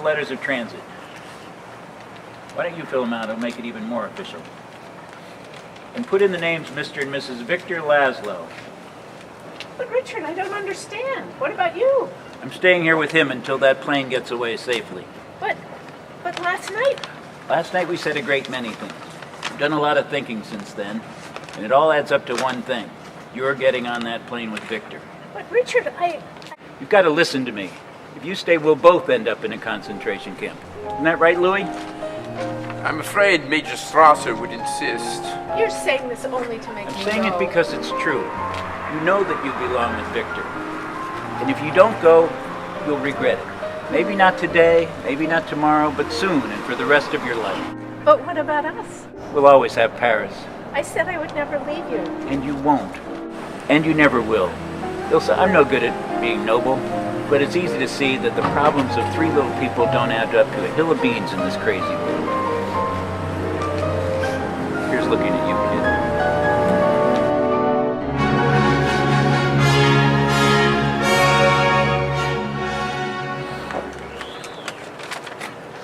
letters of transit. Why don't you fill them out? It'll make it even more official. And put in the names Mr. and Mrs. Victor Laszlo. But Richard, I don't understand. What about you? I'm staying here with him until that plane gets away safely. But last night... Last night we said a great many things. We've done a lot of thinking since then, and it all adds up to one thing. You're getting on that plane with Victor. But Richard, You've got to listen to me. If you stay, we'll both end up in a concentration camp. Isn't that right, Louis? I'm afraid Major Strasser would insist. You're saying this only to make me I'm saying go. it because it's true. You know that you belong with Victor. And if you don't go, you'll regret it. Maybe not today, maybe not tomorrow, but soon and for the rest of your life. But what about us? We'll always have Paris. I said I would never leave you. And you won't. And you never will. Ilsa, I'm no good at being noble, but it's easy to see that the problems of three little people don't add up to a hill of beans in this crazy world. Here's looking at you, kid.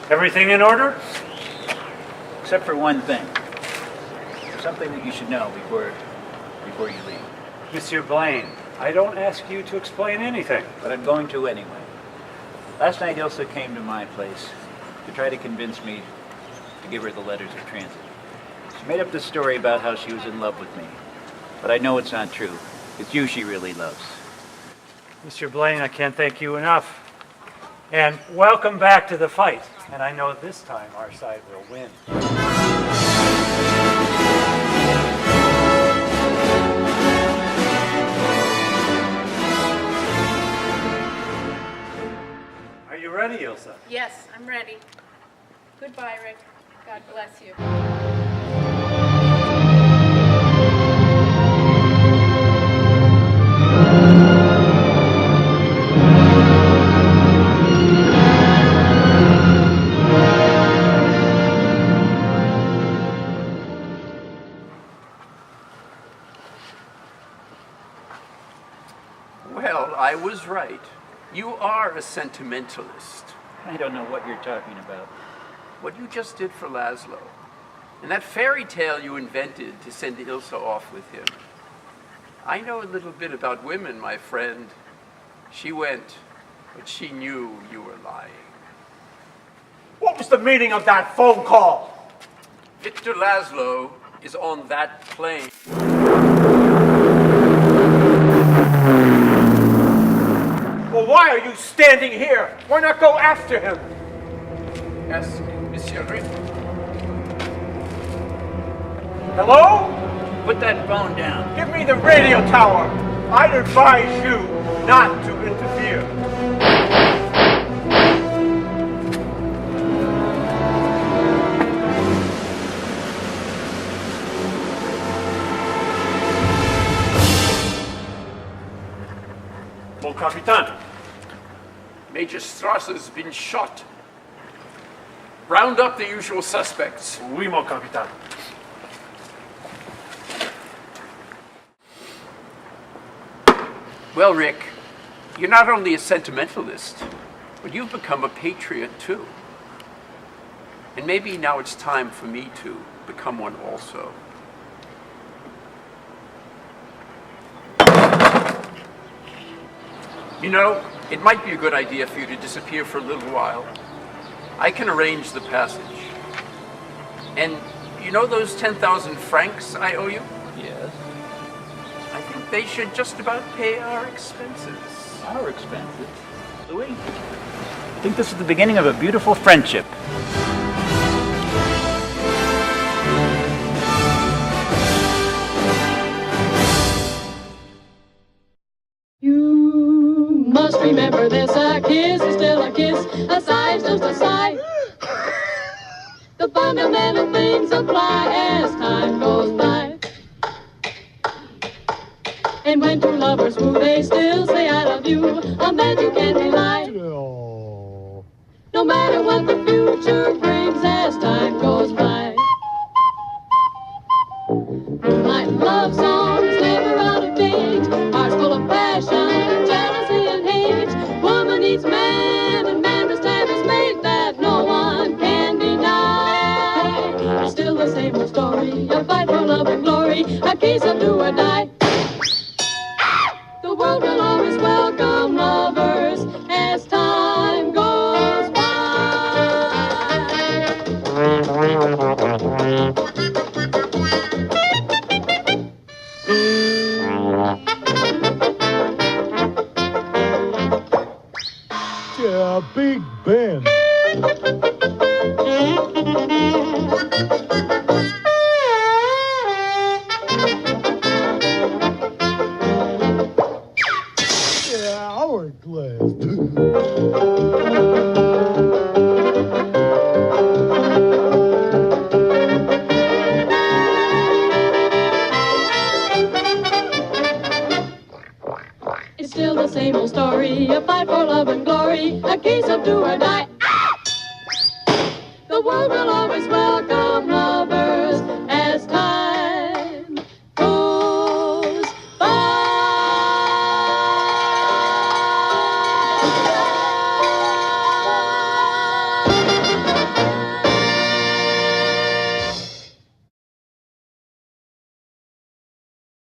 Everything in order? Except for one thing. Something that you should know before you leave. Monsieur Blaine, I don't ask you to explain anything. But I'm going to anyway. Last night Ilsa came to my place to try to convince me to give her the letters of transit. She made up this story about how she was in love with me. But I know it's not true. It's you she really loves. Monsieur Blaine, I can't thank you enough. And welcome back to the fight. And I know this time our side will win. Are you ready, Ilsa? Yes, I'm ready. Goodbye, Rick. God bless you. Well, I was right. You are a sentimentalist. I don't know what you're talking about. What you just did for Laszlo, and that fairy tale you invented to send Ilsa off with him. I know a little bit about women, my friend. She went, but she knew you were lying. What was the meaning of that phone call? Victor Laszlo is on that plane. Well, why are you standing here? Why not go after him? Yes, Monsieur Rick. Hello? Put that phone down. Give me the radio tower. I'd advise you not to interfere. Mon capitaine. Major Strasser's been shot. Round up the usual suspects. Oui, mon capitaine. Well, Rick, you're not only a sentimentalist, but you've become a patriot too. And maybe now it's time for me to become one also. You know, it might be a good idea for you to disappear for a little while. I can arrange the passage. And you know those 10,000 francs I owe you? Yes. I think they should just about pay our expenses. Our expenses. Louis, I think this is the beginning of a beautiful friendship. You must remember this, a kiss is still a kiss, a sigh is just a sigh. The fundamental things apply as time goes by. And when two lovers woo, they still say I love you, on that you can rely. No matter what the future brings as time goes by. Moonlight love songs never out of date, hearts full of passion, jealousy and hate. Woman needs man, and man must have his mate. a case of do or die. The world will always welcome lovers as time goes by. Yeah, Big Ben. Yeah, hourglass. It's still the same old story, a fight for love and glory, a case of do or die. The world will